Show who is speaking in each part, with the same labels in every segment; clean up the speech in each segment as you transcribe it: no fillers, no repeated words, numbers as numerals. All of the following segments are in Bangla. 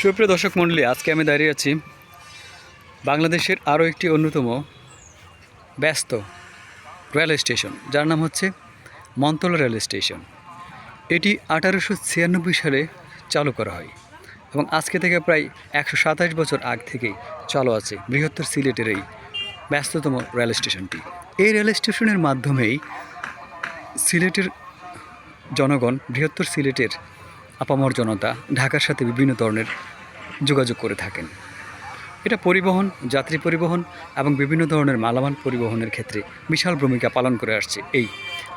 Speaker 1: সুপ্রিয় দর্শক মণ্ডলী, আজকে আমি দাঁড়িয়ে আছি বাংলাদেশের আরও একটি অন্যতম ব্যস্ত রেল স্টেশন, যার নাম হচ্ছে মন্তলা রেল স্টেশন। এটি 1896 সালে চালু করা হয় এবং আজকে থেকে প্রায় 127 বছর আগ থেকেই চালু আছে বৃহত্তর সিলেটের এই ব্যস্ততম রেল স্টেশনটি। এই রেল স্টেশনের মাধ্যমেই সিলেটের জনগণ, বৃহত্তর সিলেটের আপামর জনতা ঢাকার সাথে বিভিন্ন ধরনের যোগাযোগ করে থাকেন। এটা পরিবহন, যাত্রী পরিবহন এবং বিভিন্ন ধরনের মালামাল পরিবহনের ক্ষেত্রে বিশাল ভূমিকা পালন করে আসছে এই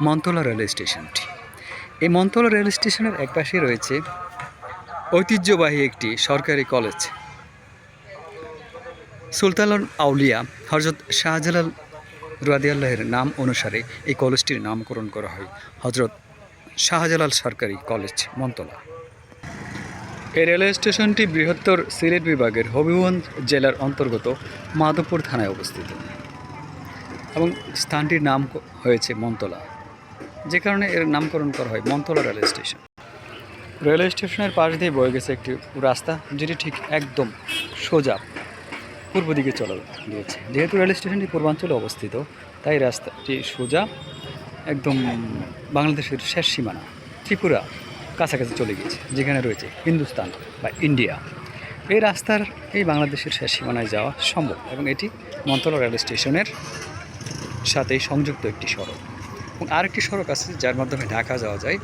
Speaker 1: মন্তলা রেল স্টেশনটি। এই মন্তলা রেল স্টেশনের একপাশে রয়েছে ঐতিহ্যবাহী একটি সরকারি কলেজ। সুলতানুল আউলিয়া হজরত শাহজালাল রাদিয়াল্লাহের নাম অনুসারে এই কলেজটির নামকরণ করা হয় হজরত শাহজালাল সরকারি কলেজ মন্তলা। এই রেলওয়ে স্টেশনটি বৃহত্তর সিলেট বিভাগের হবিগঞ্জ জেলার অন্তর্গত মাধবপুর থানায় অবস্থিত এবং স্থানটির নাম হয়েছে মন্তলা, যে কারণে এর নামকরণ করা হয় মন্তলা রেলওয়ে স্টেশন। রেলওয়ে স্টেশনের পাশ দিয়ে বয়ে গেছে একটি রাস্তা, যেটি ঠিক একদম সোজা পূর্ব দিকে চলে গিয়েছে। যেহেতু রেল স্টেশনটি পূর্বাঞ্চলে অবস্থিত, তাই রাস্তাটি সোজা একদম বাংলাদেশের শেষ সীমানা ত্রিপুরা কাছাকাছি চলে গিয়েছে, যেখানে রয়েছে হিন্দুস্তান বা ইন্ডিয়া। এই রাস্তার এই বাংলাদেশের শেষ সীমানায় যাওয়া সম্ভব এবং এটি মন্তলা রেল স্টেশনের সাথেই সংযুক্ত একটি সড়ক। এবং আরেকটি সড়ক আছে যার মাধ্যমে ঢাকা যাওয়া যায়।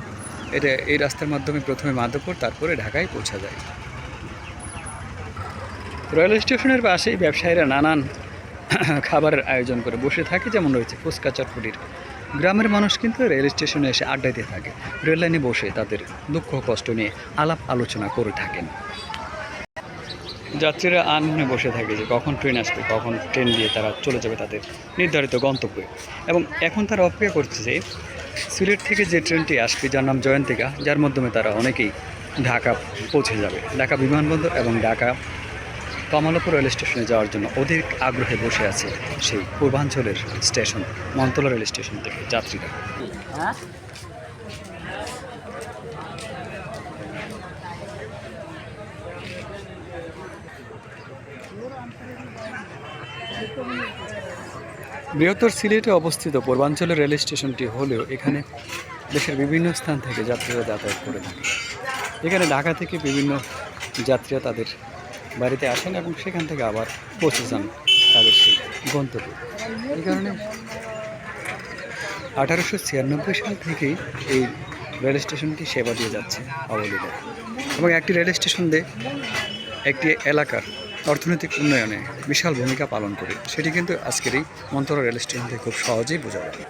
Speaker 1: এই রাস্তার মাধ্যমে প্রথমে মাধবপুর, তারপরে ঢাকায় পৌঁছা যায়। রেল স্টেশনের পাশেই ব্যবসায়ীরা নানান খাবারের আয়োজন করে বসে থাকে, যেমন রয়েছে ফুচকা, চটপটির। গ্রামের মানুষ কিন্তু রেল স্টেশনে এসে আড্ডা দিয়ে থাকে, রেল লাইনে বসে তাদের দুঃখ কষ্ট নিয়ে আলাপ আলোচনা করে থাকেন। যাত্রীরা আনমনে বসে থাকে যে কখন ট্রেন আসবে, কখন ট্রেন দিয়ে তারা চলে যাবে তাদের নির্ধারিত গন্তব্যে। এবং এখন তারা অপেক্ষা করছে যে সিলেট থেকে যে ট্রেনটি আসবে, যার নাম জয়ন্তিকা, যার মাধ্যমে তারা অনেকেই ঢাকা পৌঁছে যাবে। ঢাকা বিমানবন্দর এবং ঢাকা কমলাপুর রেল স্টেশনে যাওয়ার জন্য অধিক আগ্রহে বসে আছে সেই পূর্বাঞ্চলের স্টেশন মন্তলা রেল স্টেশন থেকে যাত্রীরা। বৃহত্তর সিলেটে অবস্থিত পূর্বাঞ্চলের রেল স্টেশনটি হলেও এখানে দেশের বিভিন্ন স্থান থেকে যাত্রীরা যাতায়াত করে থাকে। এখানে ঢাকা থেকে বিভিন্ন যাত্রীরা তাদের বাড়িতে আসেন এবং সেখান থেকে আবার পৌঁছে যান তাদের সেই গন্তব্যে। এই কারণে 1896 সাল থেকেই এই রেল স্টেশনটি সেবা দিয়ে যাচ্ছে অবলীলায় এবং একটি রেল স্টেশন দিয়ে একটি এলাকার অর্থনৈতিক উন্নয়নে বিশাল ভূমিকা পালন করে, সেটি কিন্তু আজকের এই মন্তলা রেল স্টেশন থেকে খুব সহজেই বোঝা যায়।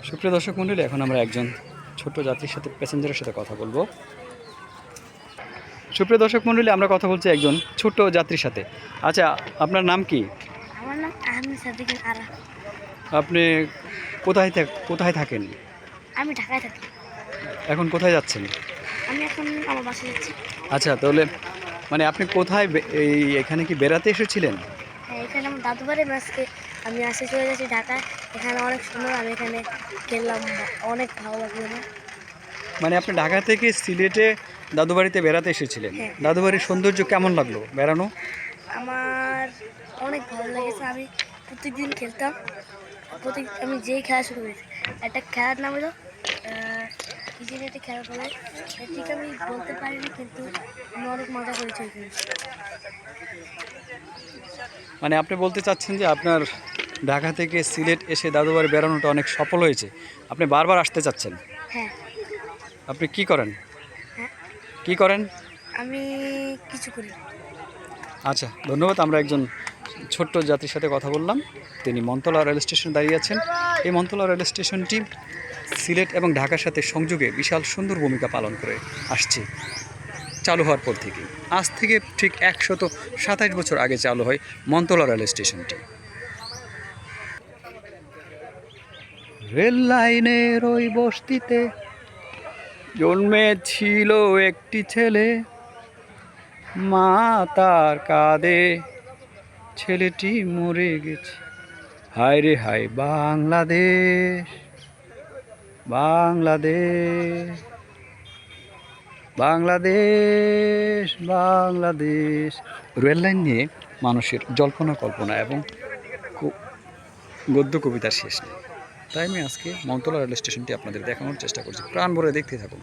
Speaker 1: সুপ্রিয় দর্শক মণ্ডলী, এখন আমরা একজন ছোট্ট যাত্রীর সাথে, প্যাসেঞ্জারের সাথে কথা বলবো। সুপ্রিয় দর্শক মণ্ডলী, আমরা কথা বলছি একজন ছোট্ট যাত্রীর সাথে। আচ্ছা, আপনার নাম কি?
Speaker 2: আমার নাম আহমেদ সাদিক আরা।
Speaker 1: আপনি কোথায় থাকেন?
Speaker 2: আমি ঢাকায় থাকি।
Speaker 1: এখন কোথায় যাচ্ছেন?
Speaker 2: আমি এখন আমার বাসায় যাচ্ছি।
Speaker 1: আচ্ছা, তাহলে মানে আপনি কোথায় এখানে কি বেড়াতে এসেছিলেন?
Speaker 2: হ্যাঁ, এখানে আমার দাদু বাড়ি আজকে আমি আসে চলে যাচ্ছি ঢাকায়। এখানে অনেক সুন্দর, আমি এখানে খেললাম, অনেক ভালো লাগলো।
Speaker 1: মানে আপনি ঢাকা থেকে সিলেটে দাদু বাড়িতে বেড়াতে এসেছিলেন?
Speaker 2: হ্যাঁ।
Speaker 1: দাদু বাড়ির সৌন্দর্য কেমন লাগলো বেড়ানো?
Speaker 2: আমার অনেক ভালো লেগেছে। আমি প্রত্যেকদিন খেলতাম, আমি যেই খেলা শুরু করেছি। একটা খেলার নাম হলো কি যেন একটা খেলা বলে, ঠিক আমি বলতে পারিনি, কিন্তু আমি অনেক মজা করেছি ওইখানে।
Speaker 1: মানে আপনি বলতে চাচ্ছেন যে আপনার ঢাকা থেকে সিলেট এসে দাদু বাড়ি বেড়ানোটা অনেক সফল হয়েছে, আপনি বারবার আসতে চাচ্ছেন?
Speaker 2: হ্যাঁ।
Speaker 1: আপনি কি করেন?
Speaker 2: হ্যাঁ,
Speaker 1: কি করেন?
Speaker 2: আমি কিছু করি।
Speaker 1: আচ্ছা, ধন্যবাদ। আমরা একজন ছোট্ট যাত্রীর সাথে কথা বললাম, তিনি মন্তলা রেল স্টেশনে দাঁড়িয়ে আছেন। এই মন্তলা রেল স্টেশনটি সিলেট এবং ঢাকার সাথে সংযোগে বিশাল সুন্দর ভূমিকা পালন করে আসছে চালু হওয়ার পর থেকে। আজ থেকে ঠিক 127 বছর আগে চালু হয় মন্তলা রেল স্টেশনটি। রেল লাইনের ওই বস্তিতে জন্মেছিল একটি ছেলে, মা তার কাঁদে ছেলেটি মরে গেছে। হায় রে হায় বাংলাদেশ, বাংলাদেশ, বাংলাদেশ, বাংলাদেশ। রেল লাইন নিয়ে মানুষের জল্পনা কল্পনা এবং গদ্য কবিতার শেষ নেই। তাই আমি আজকে মমতলা রেল স্টেশনটি আপনাদের দেখানোর চেষ্টা করছি। প্রাণ ভরে দেখতে থাকুন।